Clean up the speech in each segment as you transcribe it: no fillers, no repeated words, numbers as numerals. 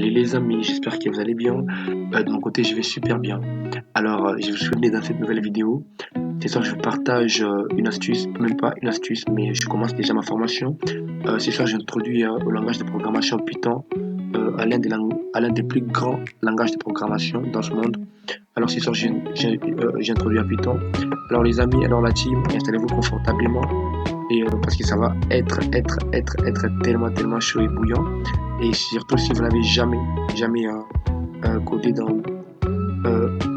Salut les amis, j'espère que vous allez bien. De mon côté, je vais super bien. Alors, je vous souhaite dans cette nouvelle vidéo. Ce soir, je vous partage une astuce, même pas une astuce, mais je commence déjà ma formation. Ce soir, j'introduis au langage de programmation Python, à l'un des plus grands langages de programmation dans ce monde. Alors, ce soir, j'introduis à Python. Alors, les amis, alors la team, installez-vous confortablement. Et parce que ça va être tellement chaud et bouillant. Et surtout si vous n'avez jamais codé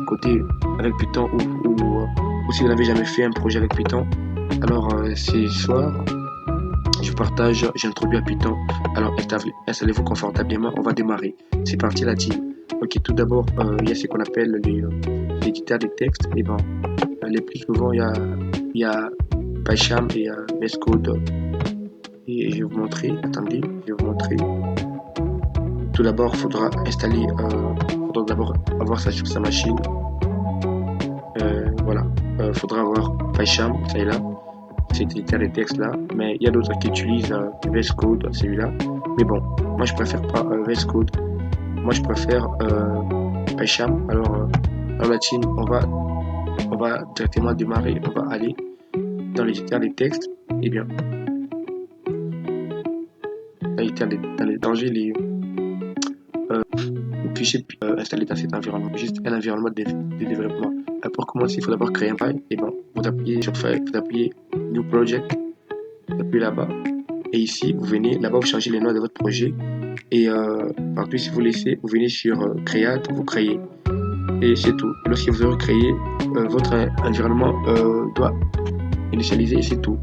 codé avec Python ou si vous n'avez jamais fait un projet avec Python. Alors ce soir, j'introduis à Python. Alors installez-vous confortablement, on va démarrer. C'est parti la team. Ok, tout d'abord, il y a ce qu'on appelle l'éditeur des textes. Et bon, les plus souvent, il y a PyCharm et VS Code. Et je vais vous montrer, attendez, je vais vous montrer. Tout d'abord, il faudra d'abord avoir ça sur sa machine. Voilà, faudra avoir PyCharm, ça est là, c'est éditeur des textes là, mais il y a d'autres qui utilisent VS Code, celui-là. Mais bon, moi je préfère pas VS Code, moi je préfère PyCharm. Alors la team, on va directement démarrer, on va aller dans l'éditeur des textes. Et bien, dans les fichiers installés dans cet environnement, juste un environnement de développement. Pour commencer, il faut d'abord créer un file. Et bon, vous appuyez sur File, vous appuyez New Project, vous appuyez là-bas. Et ici, vous venez là-bas, vous changez les noms de votre projet. Et partout, si vous laissez, vous venez sur Create, vous créez. Et c'est tout. Et lorsque vous aurez créé, votre environnement doit initialiser et c'est tout.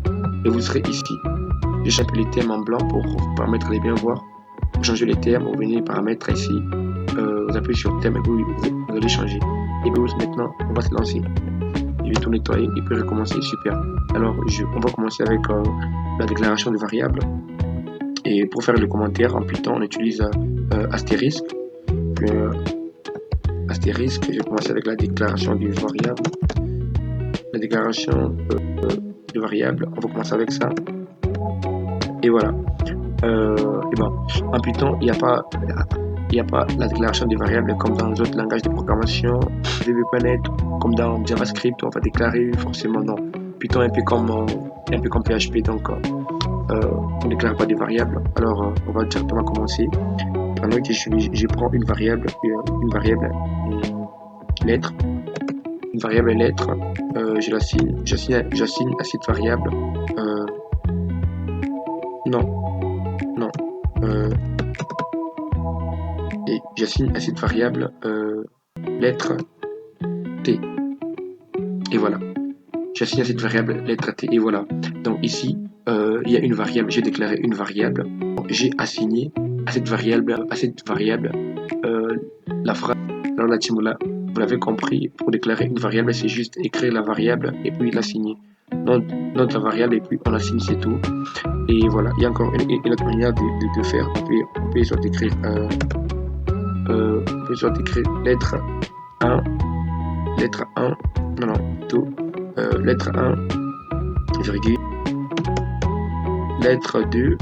Et vous serez ici. Je change les termes en blanc pour vous permettre de bien voir. Vous changez les termes, vous venez les paramètres ici. Vous appuyez sur thème et vous allez changer. Et bien maintenant, on va se lancer. Je vais tout nettoyer et puis recommencer. Super. Alors, on va commencer avec la déclaration de variables. Et pour faire le commentaire en Python, on utilise astérisque. Astérisque, je vais commencer avec la déclaration du variable. La déclaration de variable, on va commencer avec ça. Et voilà. Et bon, en Python, il n'y a pas la déclaration des variables comme dans les autres langages de programmation, VB.NET, comme dans JavaScript, on va déclarer forcément non. Python est un peu comme PHP, donc on ne déclare pas des variables. Alors on va directement commencer. Pendant que je prends une variable lettre, je j'assigne à cette variable et j'assigne à cette variable lettre T. Et voilà. J'assigne à cette variable lettre T. Et voilà. Donc ici, il y a une variable. J'ai déclaré une variable. J'ai assigné à cette variable la phrase. Alors la team là, vous l'avez compris, pour déclarer une variable, c'est juste écrire la variable et puis l'assigner. Notre variable et puis on assigne, c'est tout. Et voilà, il y a encore une autre manière de faire. On peut soit écrire lettre 1, lettre 1, virgule, lettre 2,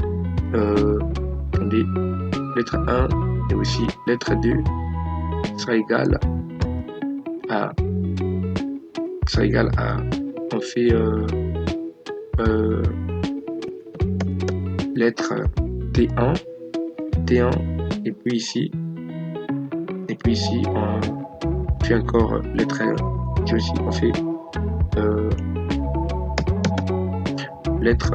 attendez, lettre 1 et aussi lettre 2 sera égal à, on fait lettre T1, et puis ici, on fait encore lettre 1, et aussi on fait lettre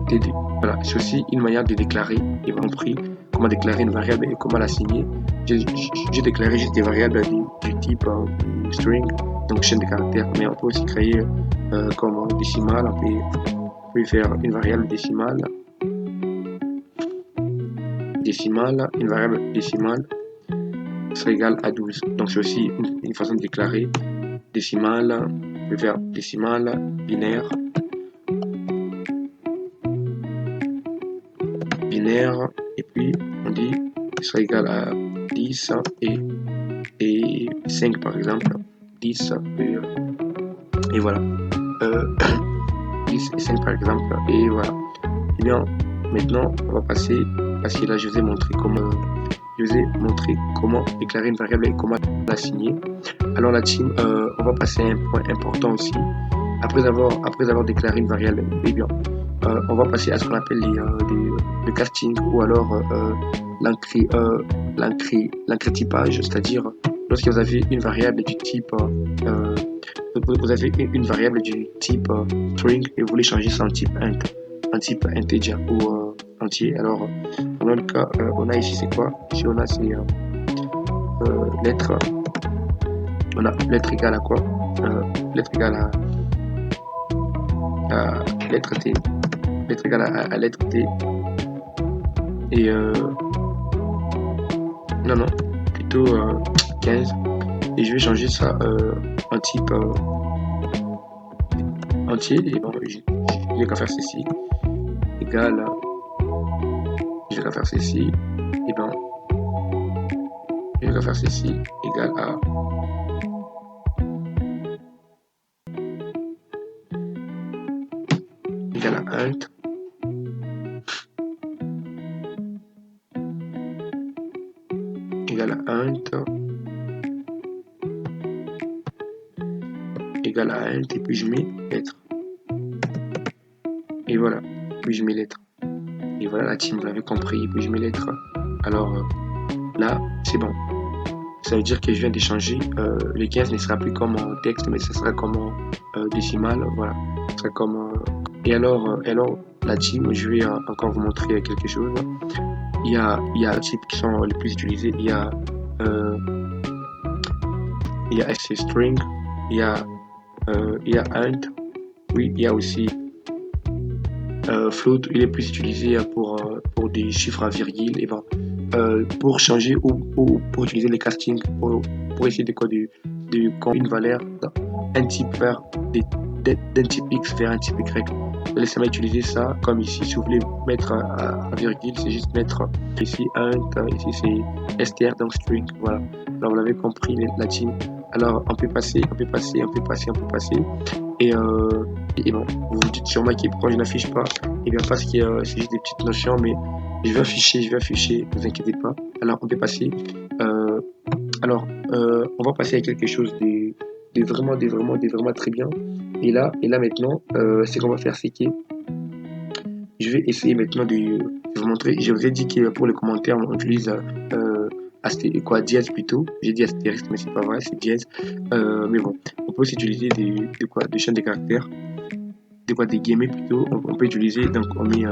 T2. Voilà, c'est aussi une manière de déclarer, et compris comment déclarer une variable et comment l'assigner. J'ai déclaré juste des variables du type string, donc chaîne de caractères, mais on peut aussi créer comme décimale, on peut faire une variable décimale, une variable décimale sera égale à 12. Donc c'est aussi une façon de déclarer décimale, on peut faire décimale, binaire, et puis on dit qu'il sera égal à 10 et 5 par exemple, 10 et voilà, 10 et 5 par exemple, et voilà. Et bien maintenant on va passer, parce que là je vous ai montré comment je vous ai montré comment déclarer une variable et comment l'assigner. Alors la team, on va passer à un point important aussi. Après avoir déclaré une variable, eh bien, on va passer à ce qu'on appelle le casting ou alors l'encryptage, c'est-à-dire lorsque vous avez une variable du type vous avez une variable du type string et vous voulez changer ça en type integer ou entier. Alors dans notre cas, on a ici c'est quoi? Ici on a c'est lettre, on a lettre égale à quoi? Lettre égale à lettre T, lettre égale à lettre T et non, plutôt 15 et je vais changer ça en type entier et bon, j'ai qu'à faire ceci égale, j'ai qu'à faire ceci et ben, j'ai qu'à faire ceci égale à int égale à int égale à int et puis je mets lettre et voilà, puis je mets lettre et voilà la team, vous l'avez compris, puis je mets lettre. Alors là c'est bon, ça veut dire que je viens d'échanger, le 15 ne sera plus comme texte mais ce sera comme décimal, voilà, ce sera comme et alors la team, je vais encore vous montrer quelque chose. Il y a les types qui sont les plus utilisés, il y a string, il y a int, oui, il y a aussi float, il est plus utilisé pour des chiffres à virgule et ben, pour changer ou pour utiliser les castings pour essayer de une valeur d'un type vers d'un type X vers un type Y. Laissez-moi utiliser ça comme ici. Si vous voulez mettre à virgule, c'est juste mettre ici int, ici c'est str, donc string. Voilà. Alors vous l'avez compris, la team. Alors on peut passer. Et bon, vous vous dites sûrement pourquoi je n'affiche pas. Et bien parce que c'est juste des petites notions, mais je vais afficher, ne vous inquiétez pas. Alors on peut passer. On va passer à quelque chose de vraiment très bien. Et là maintenant, ce qu'on va faire, c'est que je vais essayer maintenant de vous montrer. Je vous ai dit que pour les commentaires, on utilise dièse plutôt. J'ai dit astérisque, mais c'est pas vrai, c'est dièse. Mais bon, on peut aussi utiliser des chaînes de caractères, des guillemets plutôt. On peut utiliser, donc on met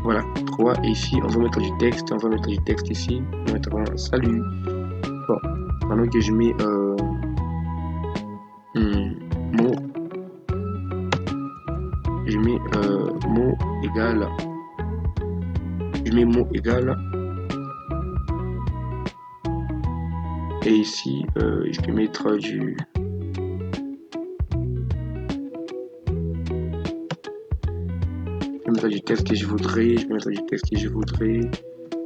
voilà, 3 et ici on va mettre du texte, ici, on va mettre un salut. Bon, maintenant que je mets mot, je mets mot égal, et ici je peux mettre du texte que je voudrais,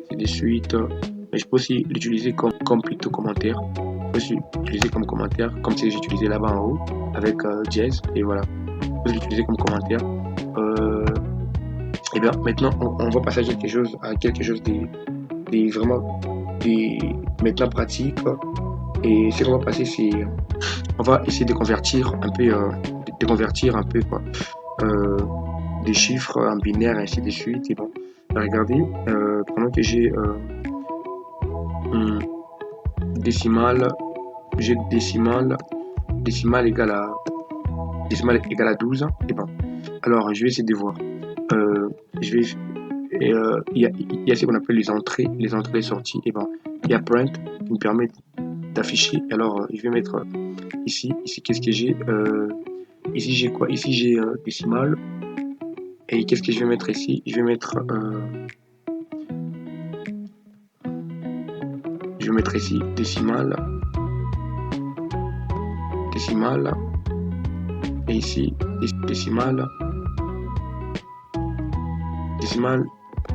c'est de suite, mais je peux aussi l'utiliser comme plutôt commentaire. Je peux aussi l'utiliser comme commentaire, comme si j'utilisais là-bas en haut avec dièse, et voilà. Je peux l'utiliser comme commentaire. Et bien maintenant on va passer à quelque chose de vraiment maintenant pratique. Et ce qu'on va passer, c'est on va essayer de convertir un peu quoi, des chiffres en binaire et ainsi de suite. Et bon, regardez, pendant que j'ai décimale égale à 12. Et bon, alors je vais essayer de voir. Il y a ce qu'on appelle les entrées et sorties. Et bon, il y a print qui me permet d'afficher. Alors je vais mettre ici qu'est-ce que j'ai, ici j'ai quoi, ici j'ai décimale. Et qu'est-ce que je vais mettre ici? Je vais mettre ici décimale, et ici décimale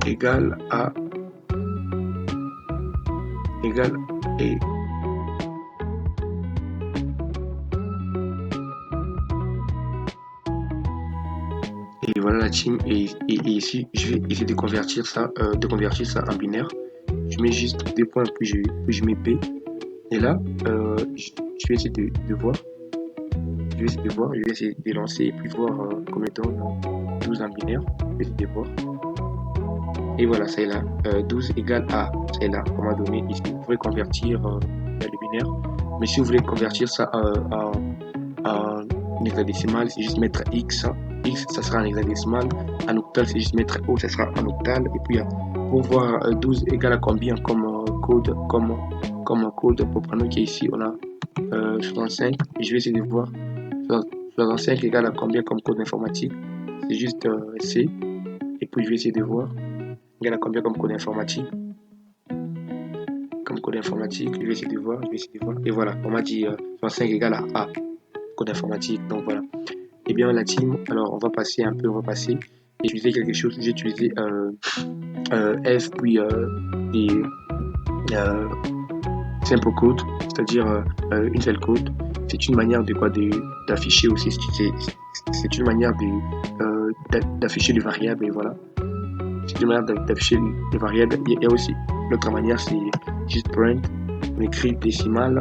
égale à et voilà la team. Et ici je vais essayer de convertir ça en binaire. je mets juste des points, puis je mets B. Et là, je vais essayer de voir. Je vais essayer de voir, je vais essayer de lancer et puis voir combien donne 12 en binaire. Je vais essayer de voir. Et voilà, ça est là. 12 égale A. Ça est là, on m'a donné ici. Vous pouvez convertir le binaire. Mais si vous voulez convertir ça en hexadécimal, c'est juste mettre X. X, ça sera en hexadécimal. En octal, c'est juste mettre O, ça sera en octal. Et puis, pour voir 12 égale à combien comme code, comme code, pour prendre qu'ici, on a 65. Et je vais essayer de voir 65 égale à combien comme code informatique. C'est juste C. Et puis, je vais essayer de voir égale à combien comme code informatique. Comme code informatique, je vais essayer de voir, Et voilà, on m'a dit 65 égale à A, code informatique. Donc voilà. Et bien la team, alors on va passer. Et utiliser quelque chose. J'ai utilisé F puis des simple code, c'est-à-dire une seule code. C'est une manière de quoi d'afficher aussi. C'est une manière d'afficher les variables et voilà. C'est une manière d'afficher les variables. Il y a aussi l'autre manière, c'est juste print. On écrit décimale.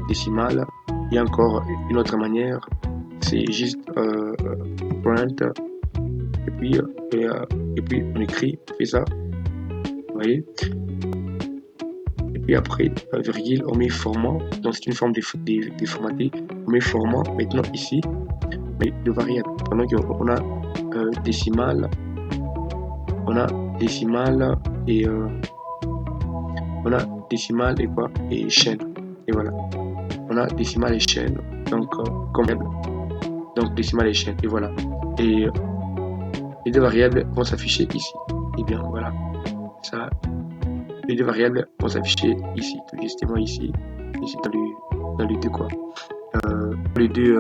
Il y a encore une autre manière, c'est juste print. Et puis on écrit, on fait ça. Vous voyez. Et puis après, virgule, on met format. Donc c'est une forme déformatée. On met format. Maintenant ici, mais de variable. Pendant qu'on a décimale. On a décimale et quoi et chaîne. Et voilà. On a décimale et chaîne. Donc donc décimale et chaîne. Et voilà. Et les deux variables vont s'afficher ici. Et bien voilà. Ça. Les deux variables vont s'afficher ici, tout justement ici dans les deux quoi. Les deux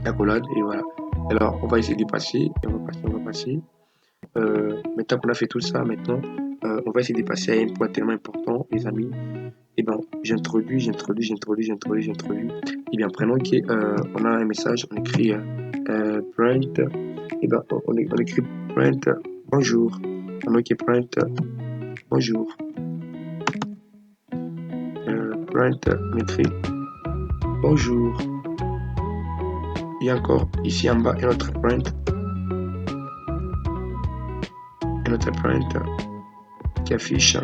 accolades et voilà. Alors on va essayer de passer. On va passer. Maintenant qu'on a fait tout ça, maintenant on va essayer de passer à un point tellement important, les amis. Et bien j'introduis. Et bien prenons qu'on a un message, on écrit print. Et bien on écrit print bonjour. Pendant qu'il print bonjour. Print on écrit bonjour. Et encore ici en bas un autre print. Qui affiche.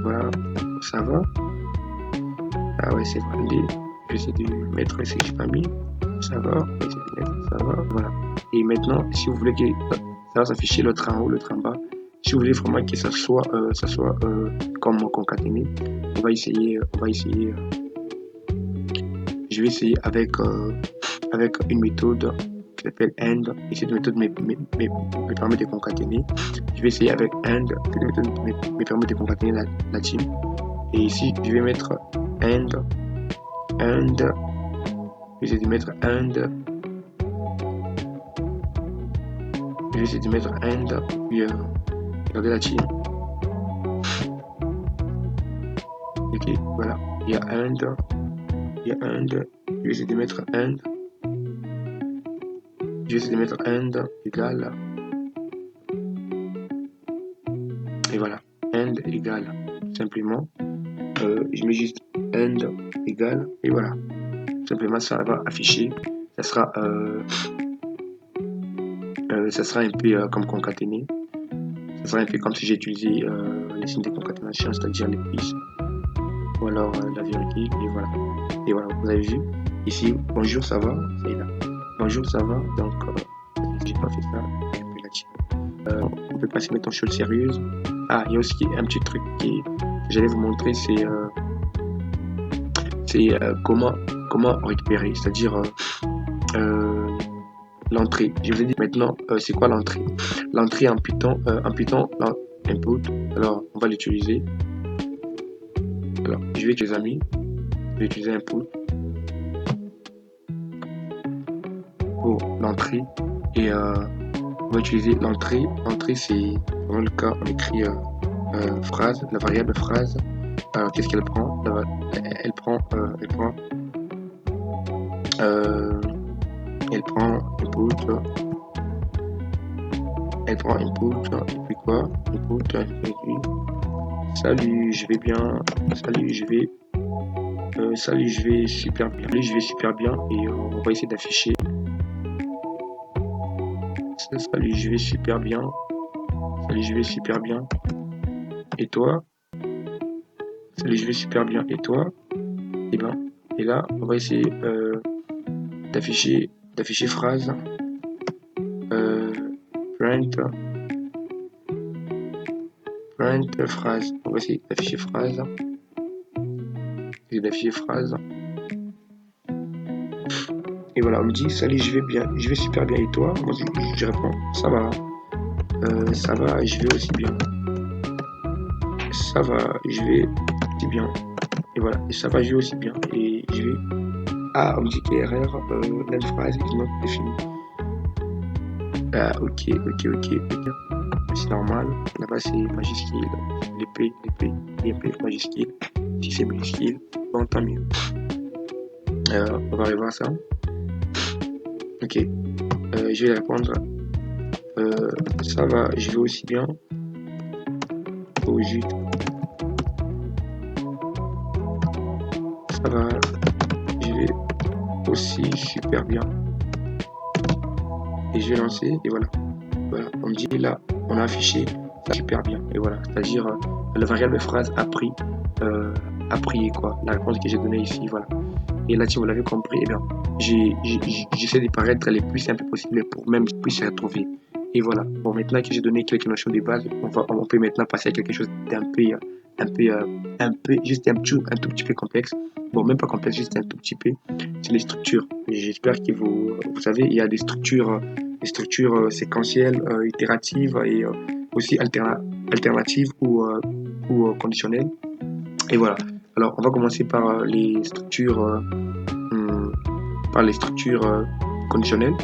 Voilà, ça va. Ah ouais, c'est validé. Je vais essayer de mettre ce que je n'ai pas mis. Ça va. On va essayer de mettre, ça va. Voilà. Et maintenant, si vous voulez que ça va s'afficher l'autre en haut, l'autre en bas. Si vous voulez vraiment que ça soit comme concaténé, on va essayer. Je vais essayer avec une méthode qui s'appelle AND. Et cette méthode me permet de concaténer. Je vais essayer avec AND. Cette méthode me permet de concaténer la team. Et ici, je vais mettre AND. Je vais essayer de mettre AND. Puis regardez la team. Ok, voilà. Il y a AND. Je vais essayer de mettre AND. Égal. Et voilà. AND égale. Simplement. Je mets juste AND égale. Et voilà. Simplement, ça va afficher. Ça sera un peu comme concaténé. Ça sera un peu comme si j'ai utilisé les signes de concaténation, c'est-à-dire les plus. Ou alors la virgule. Et voilà. Vous avez vu. Ici, bonjour, ça va. C'est là. Bonjour, ça va. Donc, j'ai pas fait ça. On peut passer maintenant aux choses sérieuses. Ah, il y a aussi un petit truc que j'allais vous montrer, c'est comment récupérer, c'est-à-dire l'entrée. Je vous ai dit maintenant, c'est quoi l'entrée? L'entrée en Python, input. Alors, on va l'utiliser. Alors, je vais utiliser input pour l'entrée et on va utiliser l'entrée. L'entrée, c'est dans le cas, on écrit phrase, la variable phrase. Alors, qu'est-ce qu'elle prend? Elle prend input. elle prend input, et puis quoi? Input, et puis, salut, je vais bien, salut, salut, je vais super bien, salut, je vais super bien, et on va essayer d'afficher, salut, je vais super bien, salut, je vais super bien, et toi? Salut, je vais super bien, et toi? Et ben, et là, on va essayer d'afficher phrase, euh, print, phrase, on va essayer d'afficher phrase, et voilà, on me dit, salut, je vais bien, je vais super bien, et toi? Moi, je réponds, ça va, je vais aussi bien, ça va, je vais aussi bien, et voilà, et ça va, je vais aussi bien, et je vais, ah, on me dit qu'erreur, même phrase is not définie, ah, ok, c'est normal, là-bas c'est majuscule, l'épée majuscule, si c'est minuscule, bon, tant mieux, on va aller voir ça, ok, je vais répondre, ça va, je vais aussi bien, au juste, ça va, je vais aussi super bien, et je vais lancer, et voilà. Voilà, on me dit là, on a affiché ça super bien, et voilà, c'est-à-dire la variable phrase a pris quoi, la réponse que j'ai donnée ici, voilà. Et là, si vous l'avez compris, eh bien, j'essaie de paraître les plus simples possible pour même qu'ils puissent se retrouver. Et voilà. Bon, maintenant que j'ai donné quelques notions de base, on peut maintenant passer à quelque chose juste un tout petit peu complexe. Bon, même pas complexe, juste un tout petit peu. C'est les structures. J'espère que vous savez, il y a des structures séquentielles, itératives et aussi alternatives ou conditionnelles. Et voilà. Alors, on va commencer par les structures conditionnelles.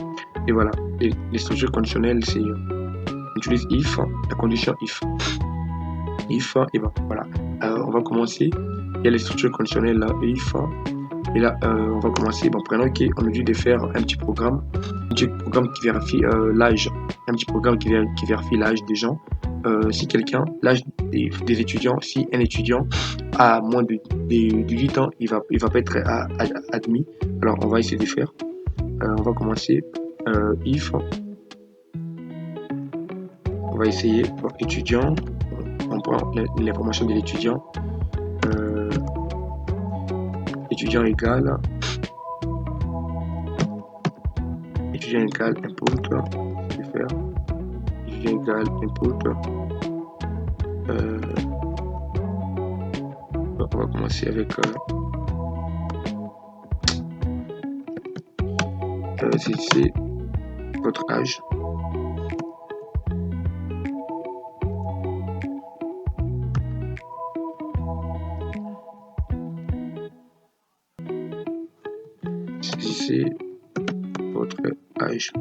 Et voilà, les structures conditionnelles, c'est on utilise if, la condition if. If, et ben voilà. On va commencer. Il y a les structures conditionnelles là, if. Et là, on va commencer. Bon, prenons qu'on nous dit de faire un petit programme qui vérifie l'âge. Un petit programme qui vérifie l'âge des gens. Si quelqu'un, l'âge des étudiants, si un étudiant a moins de 8 ans, il va pas être admis. Alors, on va essayer de faire. On va commencer. If, on va essayer. Pour étudiant, on prend l'information de l'étudiant. Étudiant égale input, je vais faire étudiant égale input. On va commencer avec c'est votre âge. C'est votre âge.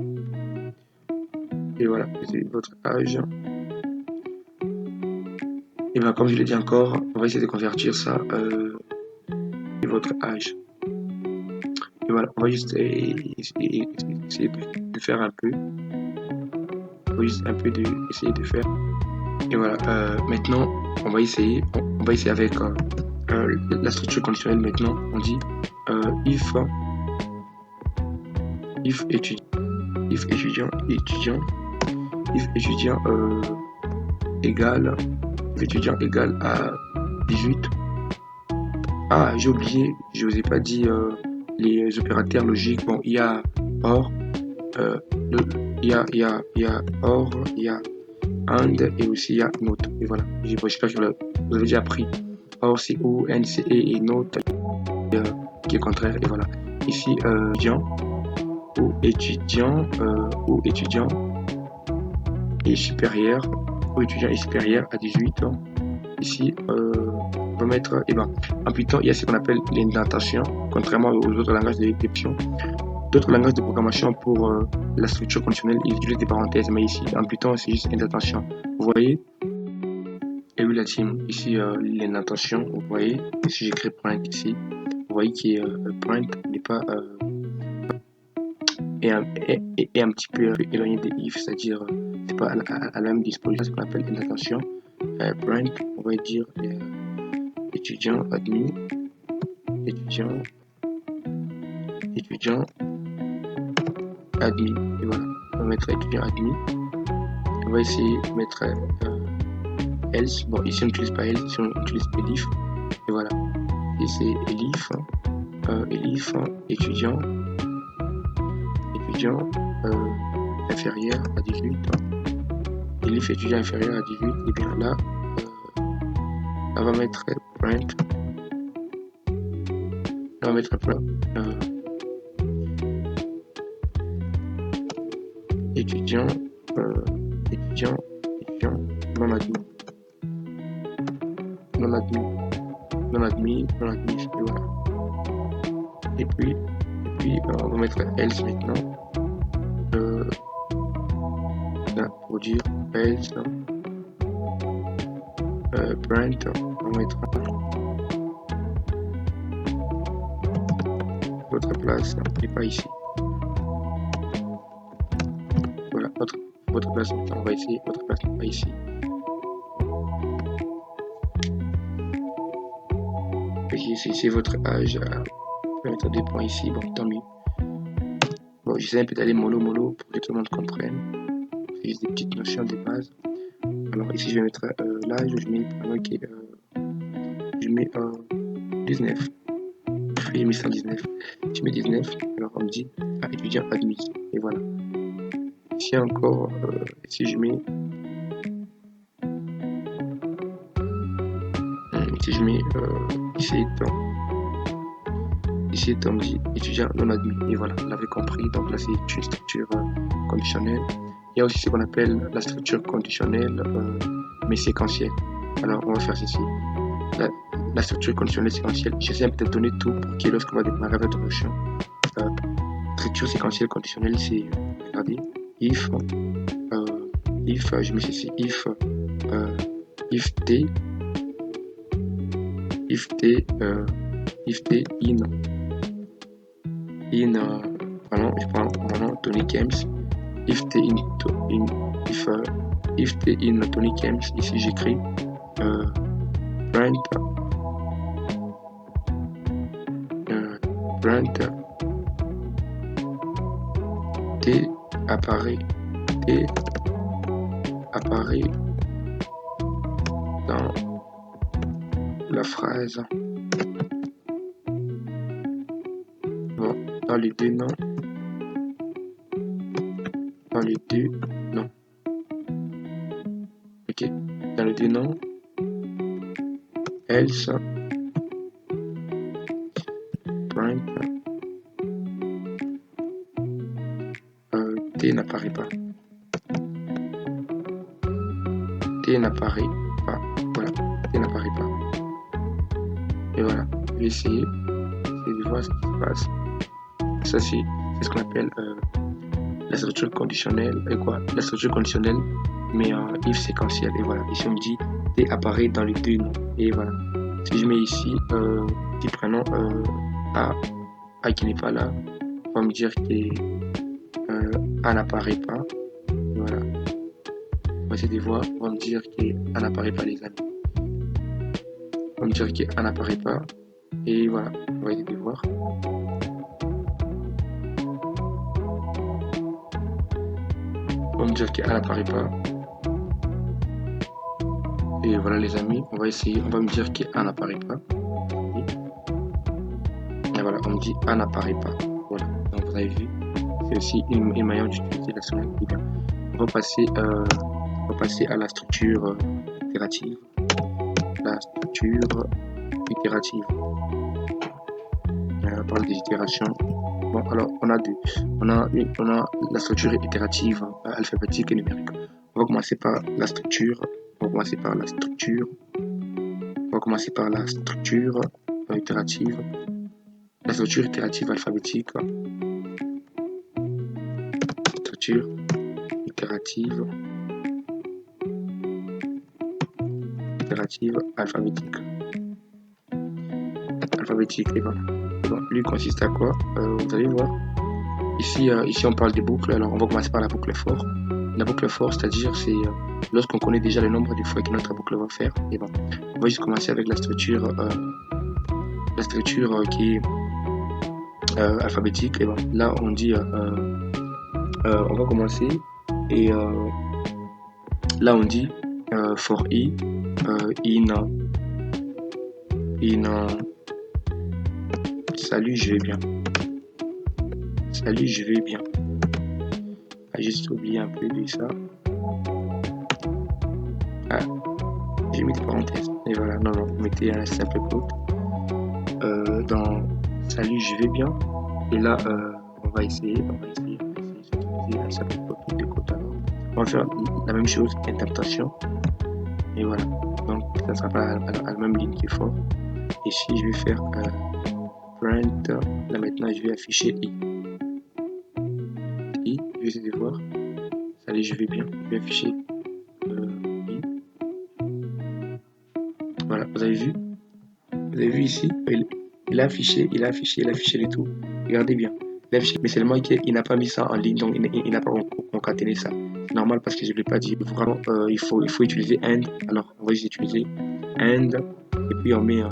Et voilà, c'est votre âge. Et bien, comme je l'ai dit encore, on va essayer de convertir ça et votre âge. Et voilà, on va juste essayer de faire un peu. On va juste un peu essayer de faire. Et voilà, maintenant, on va essayer avec la structure conditionnelle. Maintenant, on dit if étudiant égale à 18. Ah, j'ai oublié, je vous ai pas dit les opérateurs logiques. Bon, il y a or, il y a or, il y a and et aussi il y a note. Et voilà, j'espère que vous avez déjà appris. Or, c'est O, N, C, E et note qui est contraire. Et voilà, ici, étudiant ou étudiant et supérieur, ou étudiant et supérieur à 18 ans. Ici, on va mettre, en Python, il y a ce qu'on appelle l'indentation, contrairement aux autres langages de description. D'autres langages de programmation pour la structure conditionnelle, ils utilisent des parenthèses, mais ici, en Python, c'est juste indentation. Vous voyez? Et oui, la team, ici, l'indentation, vous voyez, ici, j'écris print ici. Vous voyez que print n'est pas est un petit peu éloigné des if, c'est-à-dire c'est pas à la même disposition, ce qu'on appelle une attention. Brand, on va dire étudiant admis, étudiant admis, et voilà, on va mettre étudiant admis, on va essayer de mettre else, bon ici on n'utilise pas else, ici on utilise elif, et voilà, et c'est elif, étudiant inférieur à 18, elif étudiant inférieur à 18, et bien là, on va mettre print, on va mettre étudiant non admis, et voilà. Et puis on va mettre else maintenant, pour dire else, print, on va mettre votre place et pas ici. Voilà, votre place, on va essayer votre place, pas ici. C'est votre âge, on va mettre des points ici, bon tant mieux. Bon, j'essaie un peu d'aller mollo pour que tout le monde comprenne. C'est juste des petites notions de base. Alors ici je vais mettre l'âge, je mets 19. J'ai mis 119. Je mets 19, alors on me dit étudiant admis. Et voilà. Ici encore, si je mets ici on me dit étudiant non admis. Et voilà, vous l'avez compris. Donc là c'est une structure conditionnelle. Il y a aussi ce qu'on appelle la structure conditionnelle mais séquentielle. Alors on va faire ceci. La structure conditionnelle séquentielle, j'essaie un peu de donner tout pour que lorsqu'on va démarrer votre notion, structure séquentielle conditionnelle, c'est, regardez, if, je mets ceci, if t pardon, je prends mon nom, Tony Games, if t in Tony Games, ici j'écris brand T apparaît dans la phrase, bon, dans les deux noms, ok, dans les deux noms, else print T n'apparaît pas. Voilà, T n'apparaît pas. Et voilà, je vais essayer de voir ce qui se passe. Ça c'est ce qu'on appelle la structure conditionnelle. Et quoi? La structure conditionnelle, mais if séquentielle. Et voilà, ici on me dit T apparaît dans les deux noms. Et voilà. Si je mets ici petit prénom A qui n'est pas là, on va me dire que A n'apparaît pas. Et voilà. On va essayer de voir, on va me dire qu'A n'apparaît pas, les amis. On va me dire qu'A n'apparaît pas. Et voilà, on va essayer de voir. On va me dire qu'A n'apparaît pas. Et voilà les amis, on va essayer, on va me dire qu'A n'apparaît pas. Et voilà, on me dit A n'apparaît pas. Voilà, donc vous avez vu, c'est aussi une manière d'utiliser la semaine. On va passer à la structure itérative. On parle des itérations. Bon, alors on a deux. On a la structure itérative alphabétique et numérique. On va commencer par la structure. Itérative. La structure itérative alphabétique. Structure itérative alphabétique. Et voilà. Bon, lui consiste à quoi? Vous allez voir. Ici on parle des boucles. Alors on va commencer par la boucle for. la boucle for, c'est-à-dire c'est lorsqu'on connaît déjà le nombre de fois que notre boucle va faire, et bon, on va juste commencer avec la structure qui est alphabétique. Et bon, là on dit on va commencer et là on dit for i in salut je vais bien, salut je vais bien. J'ai juste oublié un peu de ça. Ah, j'ai mis des parenthèses. Et voilà, non, mettez un simple quote dans salut, je vais bien. Et là, on va essayer d'utiliser un simple quote de quote. Alors, on va faire la même chose, adaptation. Et voilà. Donc, ça sera pas à la même ligne qu'il faut. Ici, je vais faire print. Là, maintenant, je vais afficher i. I, je vais essayer de voir. Salut, je vais bien. Je vais afficher i. Voilà, vous avez vu? Vous avez vu ici, il a affiché le tout. Regardez bien. Il a affiché, mais seulement qu'il n'a pas mis ça en ligne, donc il n'a pas concaténé ça. C'est normal parce que je ne l'ai pas dit. Vraiment, il faut utiliser and. Alors, on va juste utiliser and, et puis on met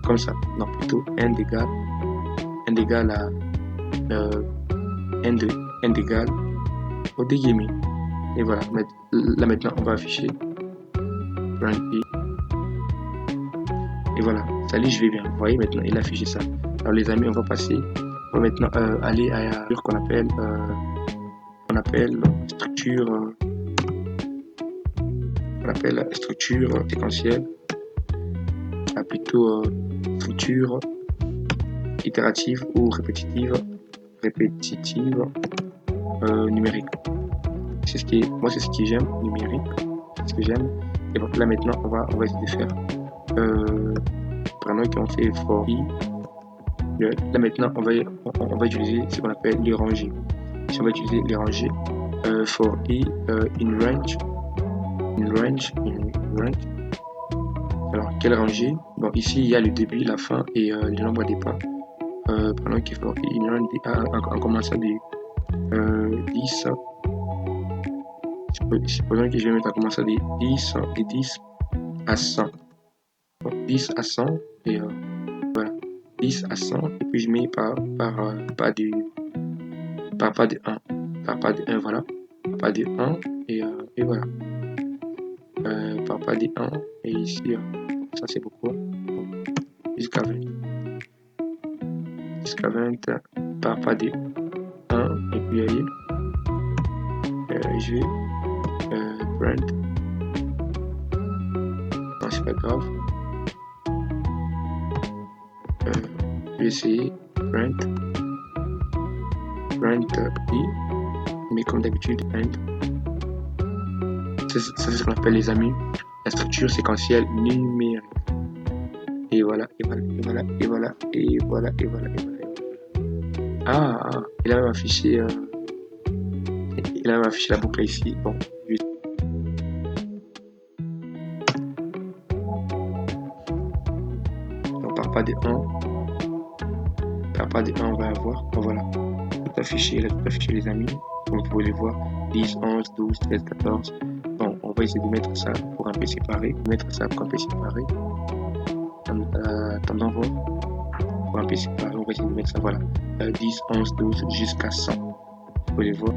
comme ça. Non, plutôt and égale à and égale au des guillemets. Et voilà. Là maintenant, on va afficher print i. Et voilà, salut, je vais bien. Vous voyez, maintenant, il a affiché ça. Alors, les amis, on va passer. On va maintenant aller à la structure qu'on appelle structure séquentielle. Plutôt structure itérative ou répétitive numérique. C'est ce qui moi, c'est ce que j'aime, numérique. C'est ce que j'aime. Et donc là, maintenant, on va essayer de faire. Prenons qu'on fait for i. Là maintenant on va utiliser ce qu'on appelle les rangées. Si on va utiliser les rangées for i in range. Alors quelle rangée? Bon, ici il y a le début, la fin et le nombre des pas. Prenons qu'il for i in range en commençant de 10. Supposons que je vais mettre à commencer de 10 et 10 à 100. Donc 10 à 100 et voilà, 10 à 100 et puis je mets par pas de 1, voilà, par pas de 1 et voilà, par pas de 1 et ici ça c'est beaucoup, jusqu'à 20 par pas de 1 et puis allez, je vais print, non c'est pas grave, je vais essayer print i, mais comme d'habitude print. Ça c'est ce qu'on appelle, les amis, la structure séquentielle numérique. Et voilà. Ah, il a même affiché la boucle ici. Bon, donc par pas de 1, on va avoir, bon, voilà, tout affiché, les amis, comme vous pouvez le voir, 10, 11, 12, 13, 14. Bon, on va essayer de mettre ça pour un peu séparé, attendons voir, pour un peu séparé, on va essayer de mettre ça, voilà, 10, 11, 12 jusqu'à 100. Vous pouvez le voir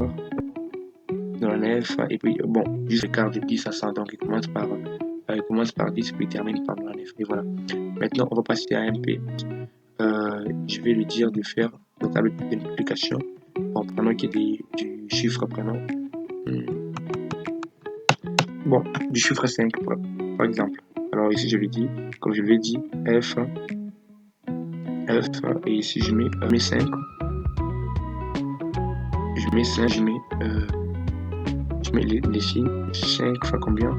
dans la nef, et puis bon, juste le quart de 10 à 100, donc il commence par 10 puis il termine par la nef. Et voilà. Maintenant, on va passer à MP. Je vais lui dire de faire la table de multiplication en prenant qu'il y ait du chiffre prenant. Bon, du chiffre 5 par exemple. Alors ici je lui dis, comme je l'ai dit, F, et ici je mets 5. Je mets les signes. 5 fois combien?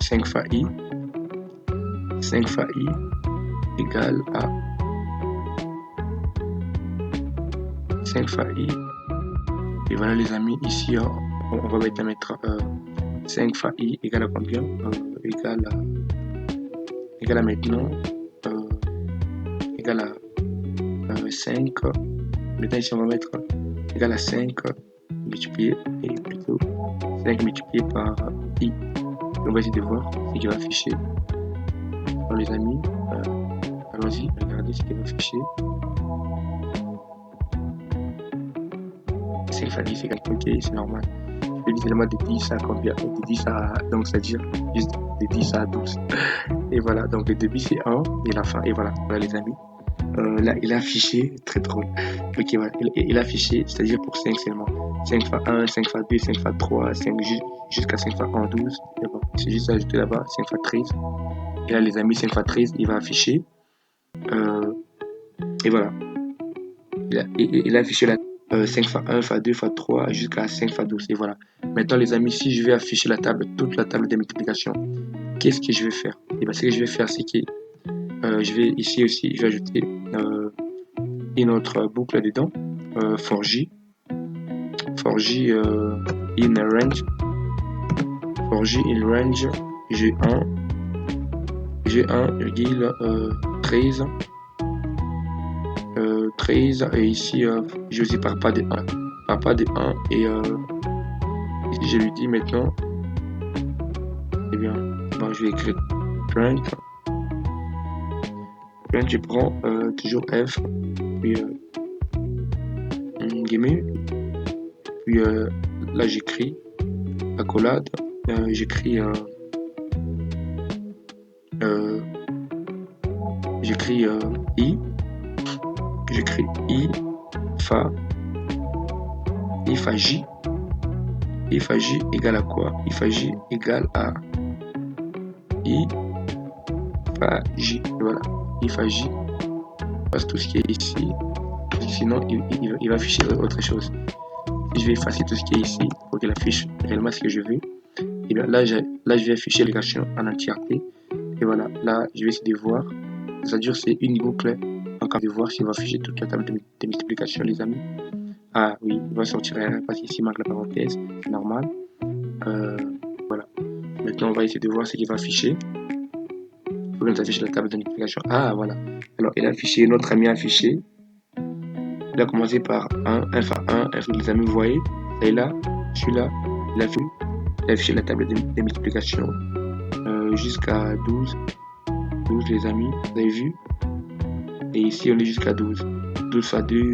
5 fois i. 5 fois i égale à 5 fois i. Et voilà les amis, ici on va mettre 5 fois i égale à combien? Égale à maintenant égale à 5. Maintenant ici on va mettre égale à 5 multiplié, et plutôt 5 multiplié par i. On va essayer de voir ce qui va afficher. Alors les amis, allons-y, regardez ce qui va afficher. 5 fois 10 égale, ok, c'est normal. Je dis seulement de 10 à combien? De 10 à, donc c'est-à-dire juste de 10 à 12. Et voilà, donc le début c'est 1 et la fin, et voilà, voilà les amis. Là, il a affiché, très drôle. Ok, voilà, il a affiché, c'est-à-dire pour 5 seulement. 5 fois 1, 5 fois 2, 5 fois 3, 5 jusqu'à 5 fois 1, 12. Et bon, c'est juste ajouter là-bas, 5 fois 13. Et là, les amis, 5 fois 13, il va afficher. Et voilà. Il a affiché la 5 fois 1, fois 2, fois 3, jusqu'à 5 fois 12. Et voilà. Maintenant, les amis, si je vais afficher la table, toute la table de multiplication, qu'est-ce que je vais faire? Et bien, ce que je vais faire, c'est que je vais ici aussi, je vais ajouter une autre boucle dedans, for j in range, for j in range g1 virgule 13 et ici je aussi par pas de 1 et ici je lui dis maintenant, eh bien bon, je vais écrire print, je prends toujours f puis guillemets, puis là j'écris accolade, j'écris i, j'écris i fa j égale à quoi? I fa j égale à i fa j, voilà, i fa j passe tout ce qui est ici, sinon il va afficher autre chose. Si je vais effacer tout ce qui est ici pour qu'il affiche réellement ce que je veux, et bien là je vais afficher l'équation en entièreté. Et voilà, là je vais essayer de voir, c'est-à-dire c'est une boucle, encore de voir s'il va afficher toute la table de multiplication, les amis. Ah oui, il va sortir rien parce qu'ici il manque la parenthèse, c'est normal. Voilà, maintenant on va essayer de voir ce qu'il va afficher. Il faut qu'il nous affiche la table de multiplication. Ah voilà, alors il a affiché, notre ami a affiché. Il a commencé par 1 fois 1, les amis, vous voyez, et là, celui-là, il a affiché la table de multiplication jusqu'à 12, les amis, vous avez vu, et ici on est jusqu'à 12 fois 2,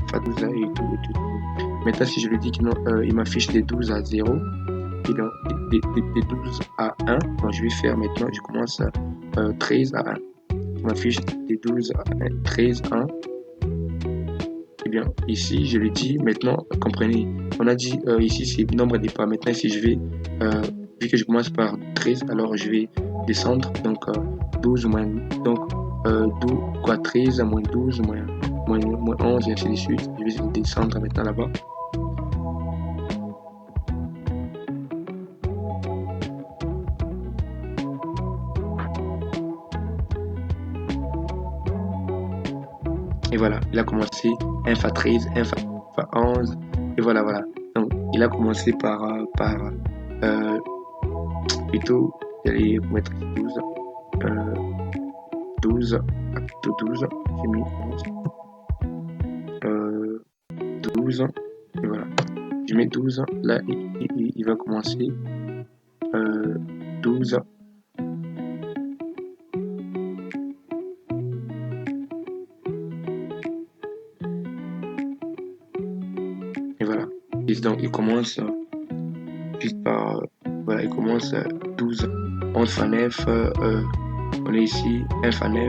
fois 12 et tout. Maintenant, si je lui dis qu'il il m'affiche des 12 à 0, et bien des 12 à 1, donc je vais faire maintenant, je commence à 13 à 1. Il m'affiche des 12 à 1, 13 à 1. Et bien, ici, je lui dis maintenant, comprenez, on a dit ici c'est nombre des pas. Maintenant, si je vais, vu que je commence par 13, alors je vais descendre, donc 12 moins, donc 13 moins 12 moins 11 et ainsi de suite. Je vais descendre maintenant là-bas. Et voilà, il a commencé 1 fois 13, 1 fois 11, et voilà. Donc, il a commencé par plutôt, j'allais mettre 12, 12, j'ai mis 11, 12, et voilà. Je mets 12, là, il va commencer 12. Et voilà. Et donc, il commence juste par, voilà, il commence 12, 11 fois 9, on est ici, 1 fois 9,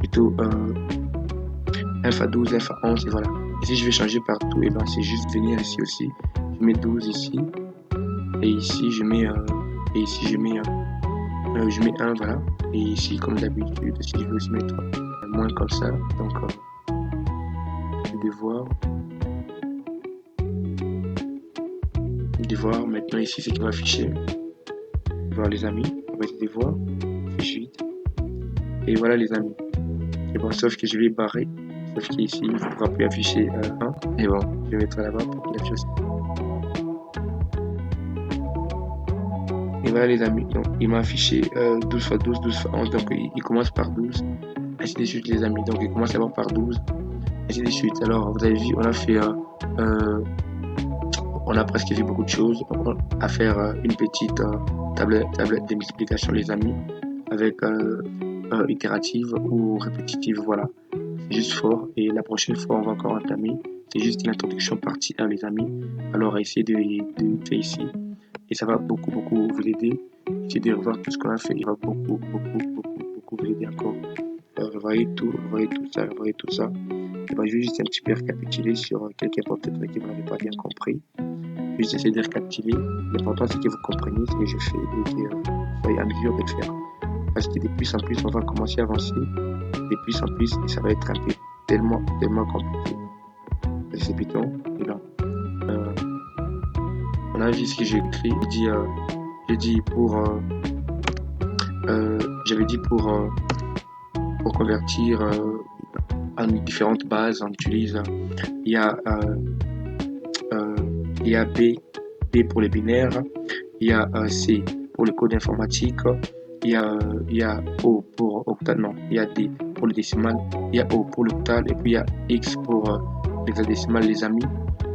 plutôt 1 fois 12, 1 fois 11, et voilà. Et si je vais changer partout, et ben c'est juste venir ici aussi, je mets 12 ici, et ici je mets, je mets 1, voilà. Et ici, comme d'habitude, si je veux aussi mettre moins comme ça, donc je vais voir maintenant ici ce qui va afficher. Voir les amis, on va essayer de voir, fiche 8. Et voilà les amis. Et bon, sauf que je vais barrer, sauf qu'ici il ne pourra plus afficher 1. Et bon, je vais mettre là-bas pour qu'il affiche aussi. Et voilà les amis, donc il m'a affiché 12 fois 12, 12 fois 11, donc il commence par 12, ainsi de suite les amis, donc il commence d'abord par 12, ainsi de suite. Alors vous avez vu, on a fait on a presque vu beaucoup de choses à faire une petite tablette de multiplication, les amis, avec itérative ou répétitive. Voilà, c'est juste fort. Et la prochaine fois, on va encore entamer. C'est juste une introduction partie 1, les amis. Alors, essayez de faire ici. Et ça va beaucoup, beaucoup vous aider. Essayez de revoir tout ce qu'on a fait. Il va beaucoup, beaucoup, beaucoup, beaucoup vous aider encore. Revoyez tout ça, revoyez tout ça. Et ben, je vais juste un petit peu récapituler sur quelques points peut-être que vous n'avez pas bien compris. Je vais juste essayer de récapituler. L'important, c'est que vous compreniez ce que je fais et que vous soyez en mesure de le faire. Parce que de plus en plus, on va commencer à avancer. De plus en plus, et ça va être un peu tellement, tellement compliqué. C'est Python. Et là, on a vu ce que j'ai écrit. J'ai dit j'avais dit pour convertir en différentes bases, on utilise il y a B pour les binaires, il y a C pour le code informatique, il y a O pour octal, non, il y a D pour le décimal, il y a O pour l'octal, et puis il y a X pour l'hexadécimal, les amis.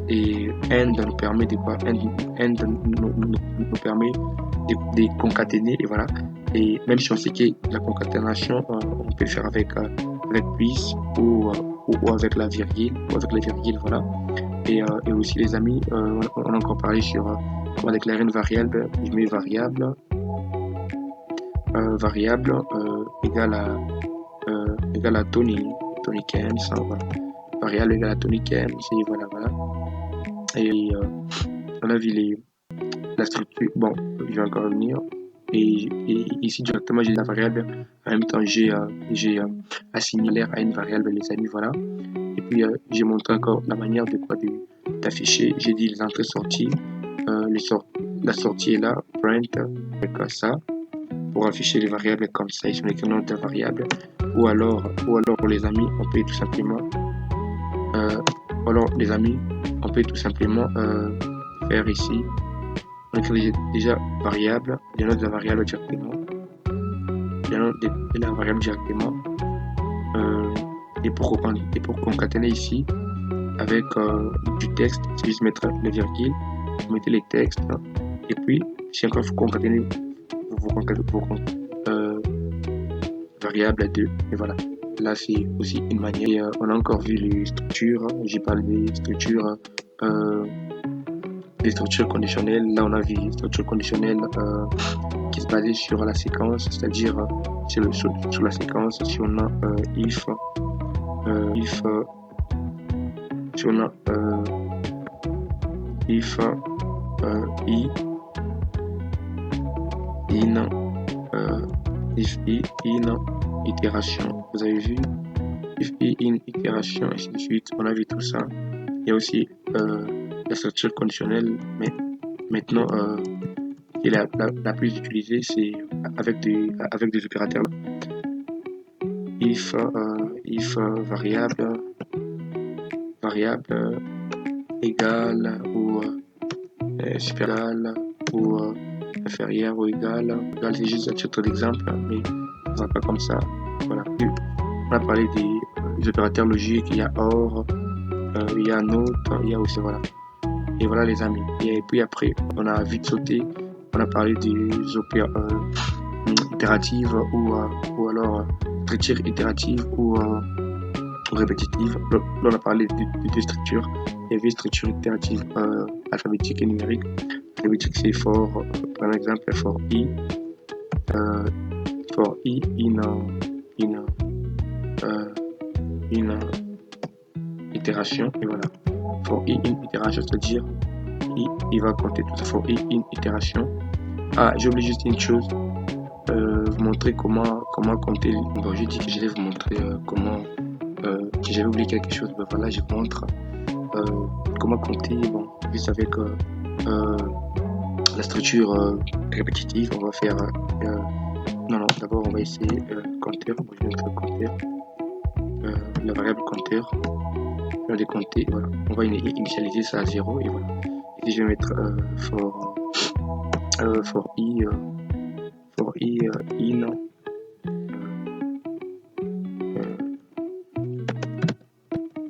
Et AND nous permet de quoi? AND nous permet de concaténer, et voilà. Et même si on sait que la concaténation, on peut le faire avec plus ou avec la virgule, voilà. Et aussi, les amis, on a encore parlé sur comment déclarer une variable. Je mets variable égale à Tony Kems, hein, voilà. Variable égale à Tony Kems, et voilà. Et on a vu la structure. Bon, je vais encore revenir. Et ici, directement, j'ai la variable. En même temps, j'ai assigné l'air à une variable, les amis, voilà. Et puis, j'ai montré encore la manière d'afficher. J'ai dit les entrées-sorties. La sortie est là, print, avec ça, pour afficher les variables comme ça. Ils sont les noms de variables. Ou alors, les amis, on peut tout simplement, faire ici. On écrit déjà variable, les notes de la variable directement. Et pour concaténer ici avec du texte, c'est juste mettre les virgules, vous mettez les textes, et puis si encore vous concaténez vos variables à deux, et voilà. Là, c'est aussi une manière. Et, on a encore vu les structures. J'ai parlé des structures conditionnelles. Là, on a vu les structures conditionnelles qui se basaient sur la séquence, c'est-à-dire sur la séquence, si on a if, si on a if, i, in, if, i, in, itération. Vous avez vu? If, i, in, itération, ainsi de suite. On a vu tout ça. Il y a aussi la structure conditionnelle, mais maintenant, et la plus utilisée, c'est avec des opérateurs. If variable égale ou supérieur ou inférieur ou égal. C'est juste un titre d'exemple, mais ça va pas comme ça. Voilà. On a parlé des opérateurs logiques. Il y a OR, il y a NOT, il y a aussi, voilà. Et voilà, les amis. Et puis après, on a vite sauté. On a parlé des opérateurs itératives ou alors structures itératives ou répétitives. Là, on a parlé de deux structures. Il y avait structure itérative alphabétique et numérique. Alphabétique, c'est for, par exemple, for i in itération, et voilà. For i in itération, c'est-à-dire il va compter tout ça. For i in itération. Ah, j'ai oublié juste une chose. Vous montrer comment compter. Bon, j'ai dit que j'allais vous montrer que j'avais oublié quelque chose. Ben voilà, je vous montre comment compter. Bon, juste avec la structure répétitive, on va faire. Non, d'abord on va essayer compteur. Bon, je vais mettre le compteur. La variable compteur. On va décompter. Voilà. On va initialiser ça à 0 et voilà. Et je vais mettre for i in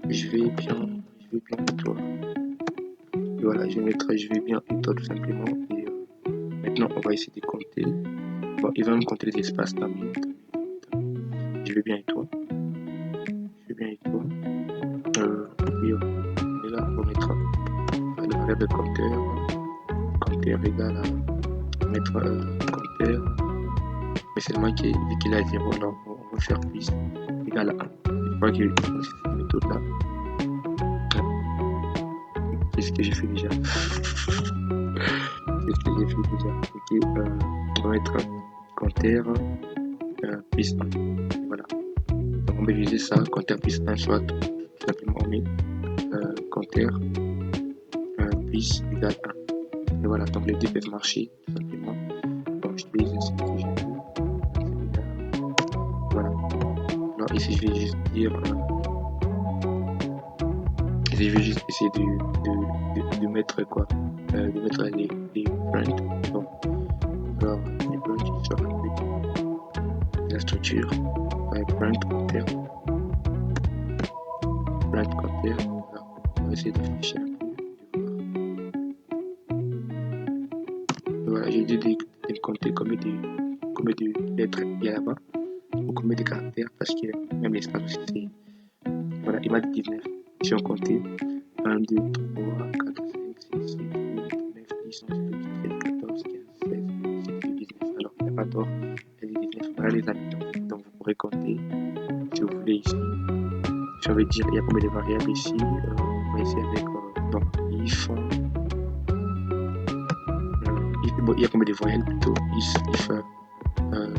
je vais bien toi. Et voilà, je vais mettre je vais bien et toi tout simplement. Et maintenant, on va essayer de compter. Bon, il va me compter les espaces. T'as mis. Je vais bien et toi. Je vais bien et toi. Oui, on est là, on va mettre la variable compteur. Compteur égale à mettre compteur. Mais seulement qu'il a 0, alors on va faire plus égal à 1. Une fois que cette méthode là, qu'est-ce que j'ai fait déjà? Qu'est-ce que j'ai fait déjà? Ok, on va mettre compteur plus 1. Voilà. Donc on va utiliser ça, compteur plus 1, soit tout simplement on met compteur plus égal 1. Et voilà, donc les deux peuvent marcher tout simplement. Donc je vais ce que j'ai fait. Voilà. Alors ici je vais juste dire je vais juste essayer de mettre quoi, de mettre les points. Bon. Alors les points qui sortent avec la structure, point compteur, point compteur. On va essayer d'afficher un peu. Voilà, j'ai dit de compter combien de lettres il y a là-bas, ou combien de caractères, parce que même l'espace aussi c'est. Voilà, il m'a dit 19. Si on comptait 1, 2, 3, 4, 5, 6, 7, 8, 9, 10, 11, 12, 13, 14, 15, 16, 17, 19. Alors, il n'y a pas tort, elle est 19. Voilà les amis, donc vous pourrez compter si vous voulez ici. Si on veut dire, il y a combien de variables ici, on va essayer avec donc, if, bon, il y a combien de voyelles plutôt, if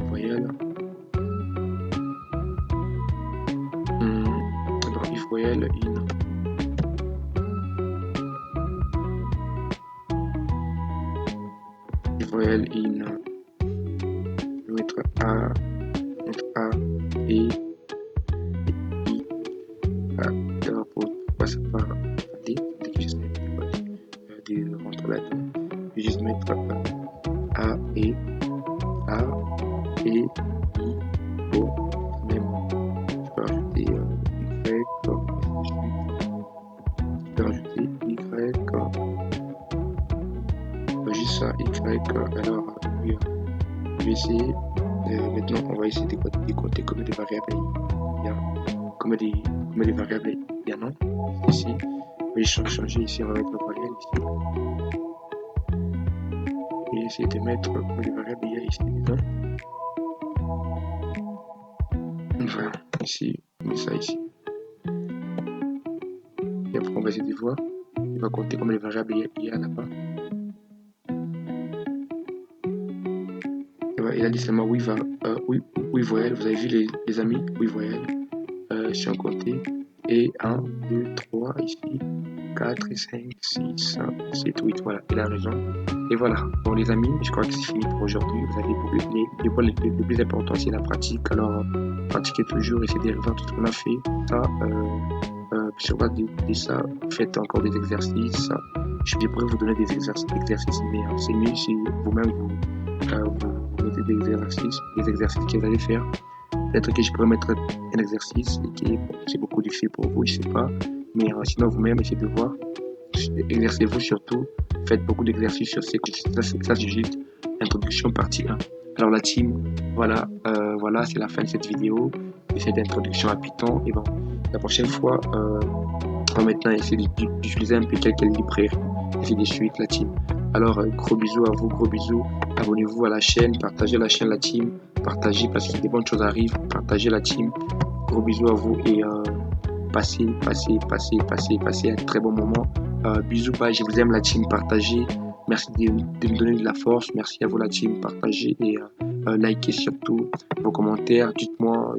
voyelle, donc if voyelle in. Voyelle in, mettre A et I. Alors pour passer par D, dès que je mets de rentrer là-dedans, je vais juste mettre A et I, O, même je peux rajouter Y, je peux rajouter Y, juste ça, Y, alors oui, je vais essayer, maintenant on va essayer de compter combien de variables il y a, combien de variables il y en a ici, je vais changer ici, on va mettre la variable ici, et essayer de mettre combien de variables il y a ici dedans. Voilà, ici, on met ça ici. Et après, on va essayer de voir. Il va compter combien de variables il y a là-bas. Voilà, il a dit seulement oui voyelles. Vous avez vu les amis? Oui voyelles. Si on comptait. Et 1, 2, 3 ici. 4, 5, 6, 7, 8. Voilà, il a raison. Et voilà. Bon, les amis, je crois que c'est fini pour aujourd'hui. Vous avez le plus important, c'est la pratique. Alors, pratiquez toujours, essayez de revoir tout ce qu'on a fait. Ça, sur base de ça, faites encore des exercices. Je pourrais vous donner des exercices, mais c'est mieux si vous-même vous mettez des exercices que vous allez faire. Peut-être que je pourrais mettre un exercice et que c'est beaucoup difficile pour vous, je sais pas. Mais sinon, vous-même, essayez de voir. Exercez-vous surtout. Faites beaucoup d'exercices sur ça, c'est juste introduction partie 1. Alors la team, voilà, c'est la fin de cette vidéo, de cette introduction à Python. Et bon, la prochaine fois, on va maintenant essayer d'utiliser un peu quelques librairies, et de suite la team. Alors, gros bisous à vous, gros bisous. Abonnez-vous à la chaîne, partagez la chaîne, la team. Partagez parce que des bonnes choses arrivent. Partagez la team. Gros bisous à vous et passez un très bon moment. Bisous, bye, je vous aime la team. Partagez. Merci de me donner de la force. Merci à vous la team. Partagez et likez surtout vos commentaires. Dites-moi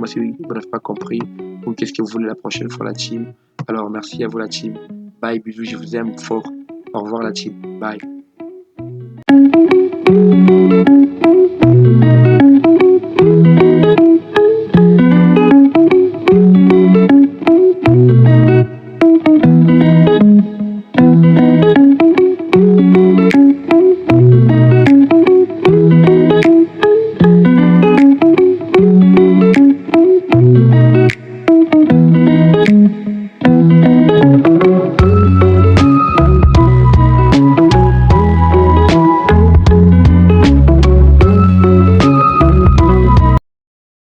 si vous n'avez pas compris ou qu'est-ce que vous voulez la prochaine fois la team. Alors merci à vous la team. Bye, bisous, je vous aime fort. Au revoir la team. Bye.